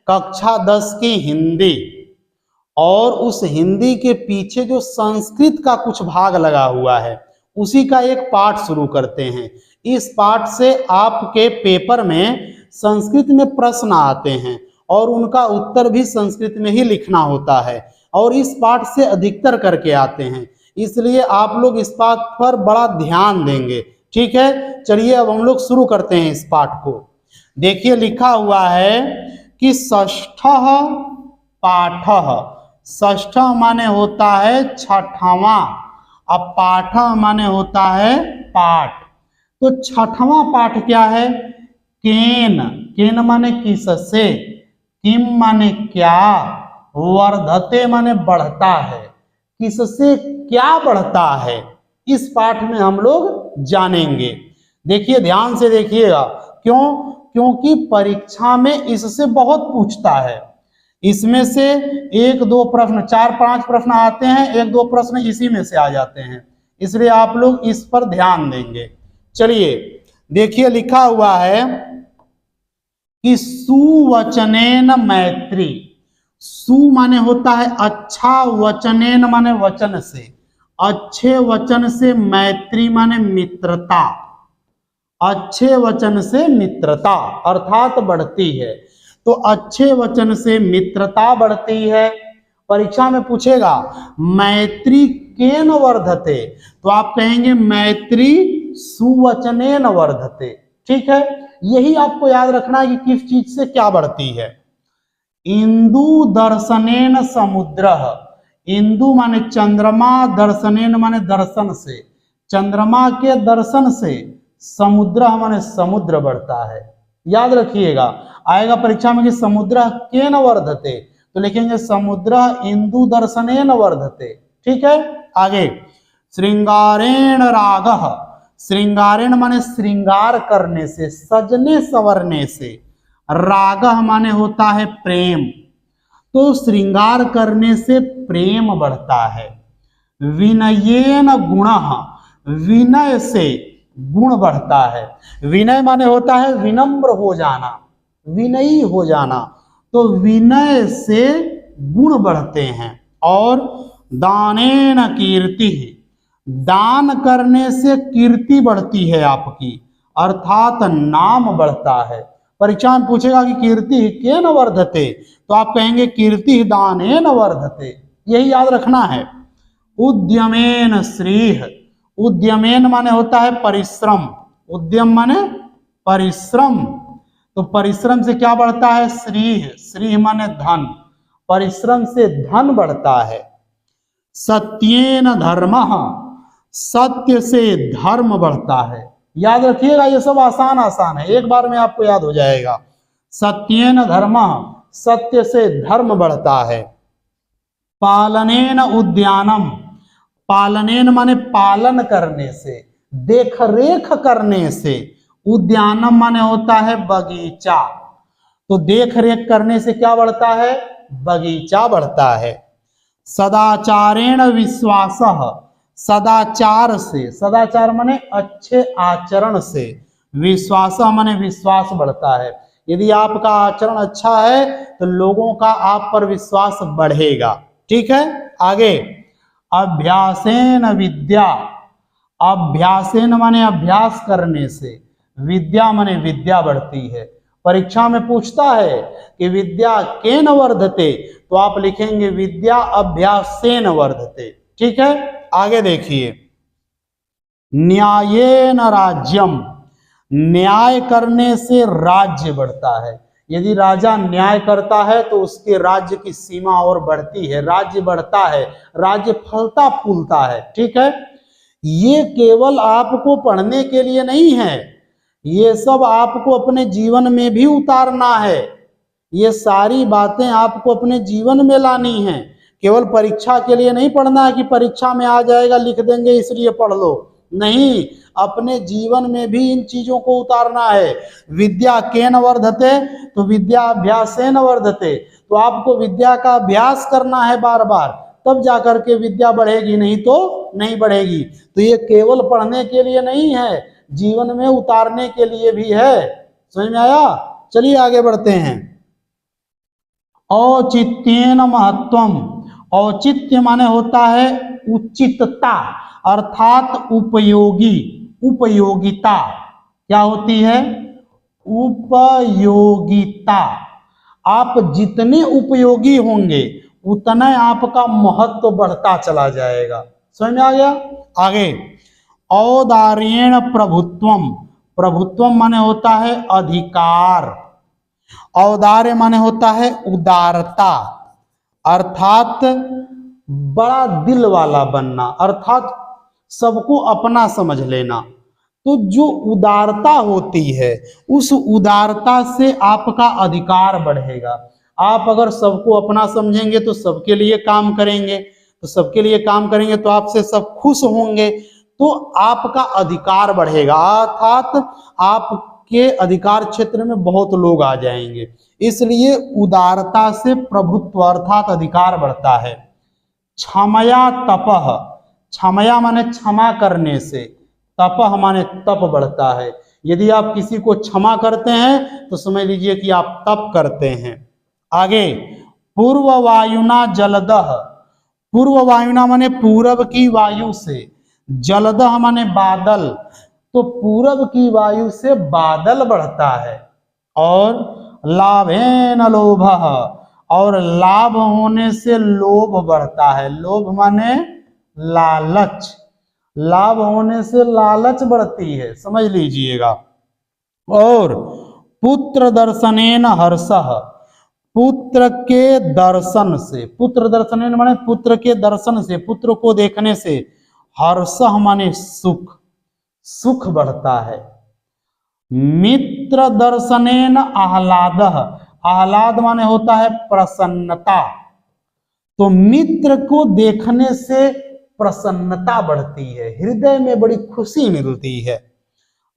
कक्षा 10 की हिंदी, और उस हिंदी के पीछे जो संस्कृत का कुछ भाग लगा हुआ है उसी का एक पाठ शुरू करते हैं। इस पाठ से आपके पेपर में संस्कृत में प्रश्न आते हैं और उनका उत्तर भी संस्कृत में ही लिखना होता है, और इस पाठ से अधिकतर करके आते हैं, इसलिए आप लोग इस पाठ पर बड़ा ध्यान देंगे। ठीक है, चलिए अब हम लोग शुरू करते हैं इस पाठ को। देखिए लिखा हुआ है कि षष्ठः पाठः, षष्ठ माने होता है छठवां, अब पाठ माने होता है पाठ। तो छठवां पाठ क्या है? केन, केन माने किससे, किम माने क्या, वर्धते माने बढ़ता है, किससे क्या बढ़ता है, इस पाठ में हम लोग जानेंगे। देखिए ध्यान से देखिएगा, क्यों? क्योंकि परीक्षा में इससे बहुत पूछता है। इसमें से 1-2 प्रश्न, 4-5 प्रश्न आते हैं, 1-2 प्रश्न इसी में से आ जाते हैं, इसलिए आप लोग इस पर ध्यान देंगे। चलिए देखिए लिखा हुआ है कि सुवचनेन मैत्री, सु माने होता है अच्छा, वचनेन माने वचन से, अच्छे वचन से, मैत्री माने मित्रता, अच्छे वचन से मित्रता अर्थात बढ़ती है। तो अच्छे वचन से मित्रता बढ़ती है। परीक्षा में पूछेगा मैत्री केन वर्धते, तो आप कहेंगे मैत्री सुवचनेन वर्धते। ठीक है, यही आपको याद रखना है कि किस चीज से क्या बढ़ती है। इंदु दर्शनेन समुद्रः, इंदु माने चंद्रमा, दर्शनेन माने दर्शन से, चंद्रमा के दर्शन से, समुद्र माने समुद्र बढ़ता है। याद रखिएगा, आएगा परीक्षा में कि समुद्र केन वर्धते, तो लिखेंगे समुद्र इंदु दर्शनेन वर्धते। ठीक है, आगे श्रृंगारेण रागः, श्रृंगारेण माने श्रृंगार करने से, सजने संवरने से, रागः माने होता है प्रेम, तो श्रृंगार करने से प्रेम बढ़ता है। विनयेन गुणः, विनय से गुण बढ़ता है, विनय माने होता है विनम्र हो जाना, विनयी हो जाना, तो विनय से गुण बढ़ते हैं। और दानेन कीर्ति, दान करने से कीर्ति बढ़ती है आपकी, अर्थात नाम बढ़ता है। परीक्षा में पूछेगा कि कीर्ति केन वर्धते, तो आप कहेंगे कीर्ति दानेन वर्धते, यही याद रखना है। उद्यमेन श्रीः, उद्यमेन माने होता है परिश्रम, उद्यम माने परिश्रम, तो परिश्रम से क्या बढ़ता है? श्रीः, श्रीः माने धन, परिश्रम से धन बढ़ता है। सत्येन धर्मः, सत्य से धर्म बढ़ता है। याद रखिएगा, ये सब आसान आसान है, एक बार में आपको याद हो जाएगा। सत्येन धर्मः, सत्य से धर्म बढ़ता है। पालनेन उद्यानम, पालनेन माने पालन करने से, देख रेख करने से, उद्यानम माने होता है बगीचा, तो देख रेख करने से क्या बढ़ता है? बगीचा बढ़ता है। सदाचारेण विश्वासः, सदाचार से, सदाचार माने अच्छे आचरण से, विश्वास माने विश्वास बढ़ता है। यदि आपका आचरण अच्छा है तो लोगों का आप पर विश्वास बढ़ेगा। ठीक है, आगे अभ्यासेन विद्या, अभ्यासेन माने अभ्यास करने से, विद्या माने विद्या बढ़ती है। परीक्षा में पूछता है कि विद्या केन वर्धते, तो आप लिखेंगे विद्या अभ्यासेन वर्धते। ठीक है, आगे देखिए न्यायेन राज्यम, न्याय करने से राज्य बढ़ता है। यदि राजा न्याय करता है तो उसके राज्य की सीमा और बढ़ती है, राज्य बढ़ता है, राज्य फलता फूलता है। ठीक है, ये केवल आपको पढ़ने के लिए नहीं है, ये सब आपको अपने जीवन में भी उतारना है। ये सारी बातें आपको अपने जीवन में लानी है, केवल परीक्षा के लिए नहीं पढ़ना है कि परीक्षा में आ जाएगा लिख देंगे इसलिए पढ़ लो, नहीं, अपने जीवन में भी इन चीजों को उतारना है। विद्या केन वर्धते, तो विद्या अभ्यासेन वर्धते, तो आपको विद्या का अभ्यास करना है बार बार, तब जाकर के विद्या बढ़ेगी, नहीं तो नहीं बढ़ेगी। तो ये केवल पढ़ने के लिए नहीं है, जीवन में उतारने के लिए भी है। समझ में आया? चलिए आगे बढ़ते हैं। औचित्येन महत्वम, औचित्य माने होता है उचितता अर्थात उपयोगी, उपयोगिता क्या होती है, उपयोगिता। आप जितने उपयोगी होंगे उतना आपका महत्व बढ़ता चला जाएगा। समझ में आ गया। आगे औदार्येण प्रभुत्वम, प्रभुत्वम माने होता है अधिकार, औदार्य माने होता है उदारता अर्थात बड़ा दिल वाला बनना, अर्थात सबको अपना समझ लेना। तो जो उदारता होती है उस उदारता से आपका अधिकार बढ़ेगा। आप अगर सबको अपना समझेंगे तो सबके लिए काम करेंगे, तो सबके लिए काम करेंगे तो आपसे सब खुश होंगे, तो आपका अधिकार बढ़ेगा अर्थात आपके अधिकार क्षेत्र में बहुत लोग आ जाएंगे। इसलिए उदारता से प्रभुत्व अर्थात अधिकार बढ़ता है। क्षमया तपह, क्षमया माने क्षमा करने से, तपह माने तप बढ़ता है। यदि आप किसी को क्षमा करते हैं तो समझ लीजिए कि आप तप करते हैं। आगे पूर्व वायुना जलदह, पूर्व वायुना माने पूरब की वायु से, जलदह माने बादल, तो पूरब की वायु से बादल बढ़ता है। और लाभेन लोभः, और लाभ होने से लोभ बढ़ता है, लोभ माने लालच, लाभ होने से लालच बढ़ती है, समझ लीजिएगा। और पुत्र दर्शनेन हर्षः, पुत्र के दर्शन से, पुत्र दर्शनेन माने पुत्र के दर्शन से, पुत्र को देखने से, हर्षः माने सुख, सुख बढ़ता है। मित्र दर्शनेन आह्लादः, आह्लाद माने होता है प्रसन्नता, तो मित्र को देखने से प्रसन्नता बढ़ती है, हृदय में बड़ी खुशी मिलती है।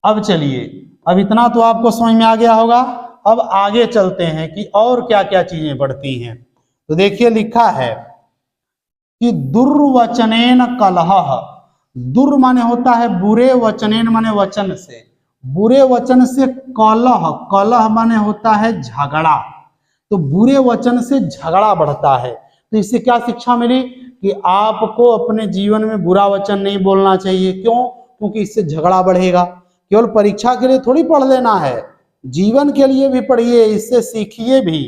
अब चलिए, अब इतना तो आपको समझ में आ गया होगा। अब आगे चलते हैं कि और क्या क्या चीजें बढ़ती हैं। तो देखिए लिखा है कि दुर्वचनेन कलहः, दुर माने होता है बुरे, वचनेन माने वचन से, बुरे वचन से कलह, कलह माने होता है झगड़ा, तो बुरे वचन से झगड़ा बढ़ता है। तो इससे क्या शिक्षा मिली कि आपको अपने जीवन में बुरा वचन नहीं बोलना चाहिए। क्यों? क्योंकि इससे झगड़ा बढ़ेगा। केवल परीक्षा के लिए थोड़ी पढ़ लेना है, जीवन के लिए भी पढ़िए, इससे सीखिए भी,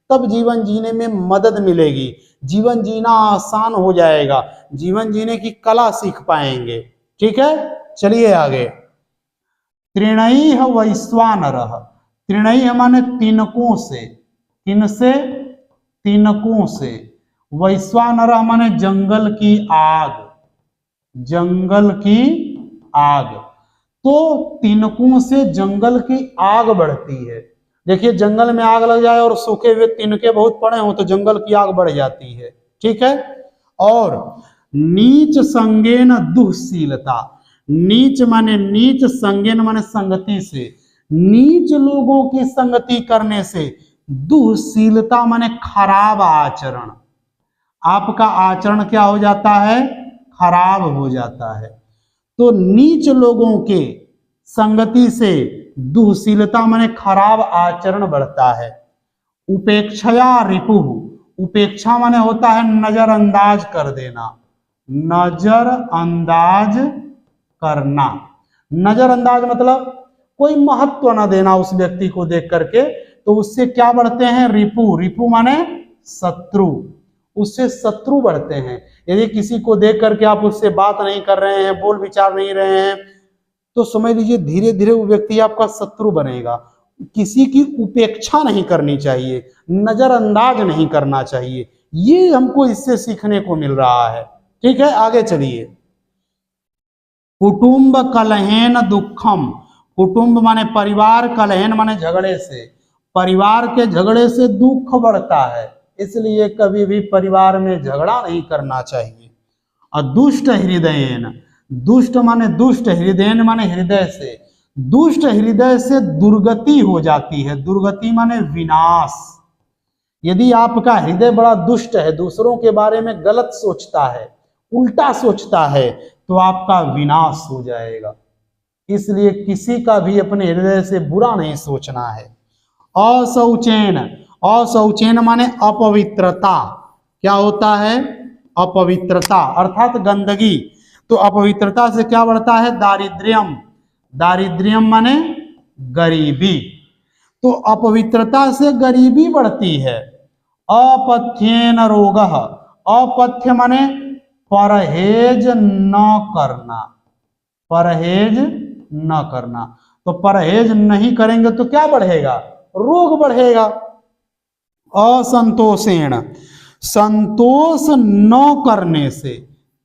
तब जीवन जीने में मदद मिलेगी, जीवन जीना आसान हो जाएगा, जीवन जीने की कला सीख पाएंगे। ठीक है, चलिए आगे। तृणैः वैश्वानरः, तृणैः माने तिनकों से, किन से? तिनकों से। वैश्वानरः माने जंगल की आग, जंगल की आग, तो तिनकों से जंगल की आग बढ़ती है। देखिए जंगल में आग लग जाए और सूखे हुए तिनके बहुत पड़े हो तो जंगल की आग बढ़ जाती है। ठीक है। और नीच संगेन दुःशीलता, नीच माने नीच, संगेन माने संगति से, नीच लोगों की संगति करने से, दुःशीलता माने खराब आचरण, आपका आचरण क्या हो जाता है? खराब हो जाता है। तो नीच लोगों के संगति से दुःशीलता माने खराब आचरण बढ़ता है। उपेक्षया रिपुः, उपेक्षा माने होता है नजरअंदाज कर देना, नजरअंदाज करना, नजरअंदाज मतलब कोई महत्व न देना उस व्यक्ति को देख करके, तो उससे क्या बढ़ते हैं? रिपु, रिपु माने शत्रु, उससे शत्रु बढ़ते हैं। यदि किसी को देख करके आप उससे बात नहीं कर रहे हैं, बोल विचार नहीं रहे हैं, तो समझ लीजिए धीरे धीरे वो व्यक्ति आपका शत्रु बनेगा। किसी की उपेक्षा नहीं करनी चाहिए, नजरअंदाज नहीं करना चाहिए, ये हमको इससे सीखने को मिल रहा है। ठीक है, आगे चलिए। कुटुंब कलहेन दुखम, कुटुंब माने परिवार, कलहेन माने झगड़े से, परिवार के झगड़े से दुख बढ़ता है, इसलिए कभी भी परिवार में झगड़ा नहीं करना चाहिए। और दुष्ट हृदयन, दुष्ट माने दुष्ट, हृदयन माने हृदय से, दुष्ट हृदय से दुर्गति हो जाती है, दुर्गति माने विनाश। यदि आपका हृदय बड़ा दुष्ट है, दूसरों के बारे में गलत सोचता है, उल्टा सोचता है, तो आपका विनाश हो जाएगा। इसलिए किसी का भी अपने हृदय से बुरा नहीं सोचना है। अशौचेन, अशौचेन माने अपवित्रता, क्या होता है? अपवित्रता अर्थात गंदगी। तो अपवित्रता से क्या बढ़ता है? दारिद्र्यम, दारिद्र्यम माने गरीबी। तो अपवित्रता से गरीबी बढ़ती है। अपथ्येन रोगः, अपथ्य माने परहेज न करना, परहेज न करना। तो परहेज नहीं करेंगे तो क्या बढ़ेगा? रोग बढ़ेगा। असंतोषेण, संतोष न करने से,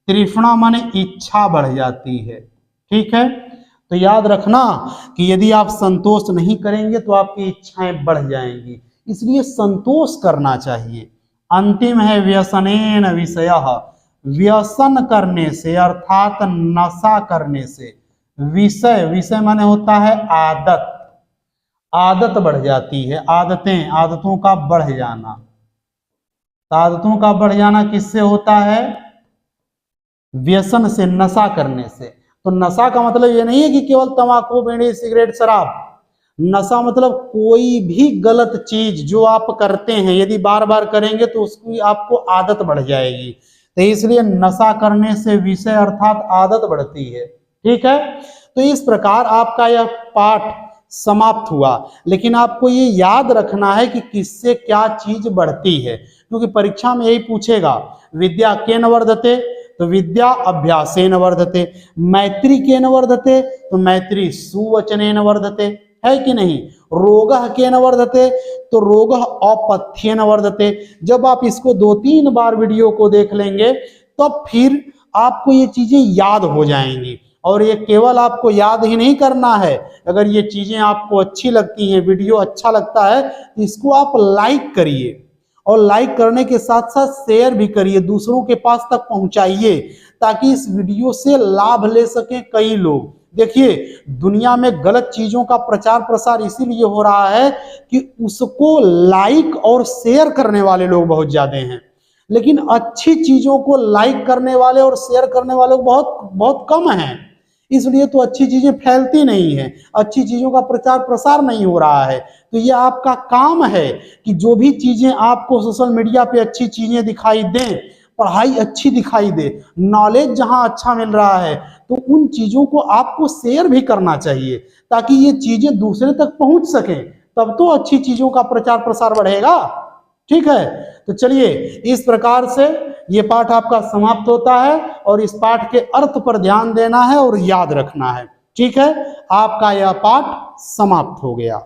तृष्णा माने इच्छा बढ़ जाती है। ठीक है, तो याद रखना कि यदि आप संतोष नहीं करेंगे तो आपकी इच्छाएं बढ़ जाएंगी, इसलिए संतोष करना चाहिए। अंतिम है व्यसनेन विषयः, व्यसन करने से अर्थात नशा करने से। विषय, विषय माने होता है आदत, आदत बढ़ जाती है। आदतें, आदतों का बढ़ जाना। आदतों का बढ़ जाना किससे होता है? व्यसन से, नशा करने से। तो नशा का मतलब ये नहीं है कि केवल तंबाकू, बीड़ी, सिगरेट, शराब। नशा मतलब कोई भी गलत चीज जो आप करते हैं, यदि बार बार करेंगे तो उसकी आपको आदत बढ़ जाएगी। तो इसलिए नशा करने से विषय अर्थात आदत बढ़ती है। ठीक है, तो इस प्रकार आपका यह पाठ समाप्त हुआ। लेकिन आपको ये याद रखना है कि किससे क्या चीज बढ़ती है, क्योंकि परीक्षा में यही पूछेगा। विद्या केन वर्धते, तो विद्या अभ्यासेन वर्धते। मैत्री केन वर्धते, तो मैत्री सुवचनेन वर्धते, है कि नहीं? रोगः केन वर्धते, तो रोगः अपथ्येन वर्धते। जब आप इसको 2-3 बार वीडियो को देख लेंगे तो फिर आपको ये चीजें याद हो जाएंगी। और ये केवल आपको याद ही नहीं करना है, अगर ये चीजें आपको अच्छी लगती हैं, वीडियो अच्छा लगता है, तो इसको आप लाइक करिए, और लाइक करने के साथ साथ शेयर भी करिए, दूसरों के पास तक पहुंचाइए, ताकि इस वीडियो से लाभ ले सकें कई लोग। देखिए, दुनिया में गलत चीजों का प्रचार प्रसार इसीलिए हो रहा है कि उसको लाइक और शेयर करने वाले लोग बहुत ज्यादा हैं, लेकिन अच्छी चीजों को लाइक करने वाले और शेयर करने वाले बहुत बहुत कम हैं। इसलिए तो अच्छी चीजें फैलती नहीं है, अच्छी चीजों का प्रचार प्रसार नहीं हो रहा है। तो ये आपका काम है कि जो भी चीजें आपको सोशल मीडिया पे अच्छी चीजें दिखाई दें, पढ़ाई अच्छी दिखाई दे, नॉलेज जहां अच्छा मिल रहा है, तो उन चीजों को आपको शेयर भी करना चाहिए, ताकि ये चीजें दूसरे तक पहुंच सकें, तब तो अच्छी चीजों का प्रचार प्रसार बढ़ेगा। ठीक है, तो चलिए, इस प्रकार से ये पाठ आपका समाप्त होता है, और इस पाठ के अर्थ पर ध्यान देना है और याद रखना है। ठीक है, आपका यह पाठ समाप्त हो गया।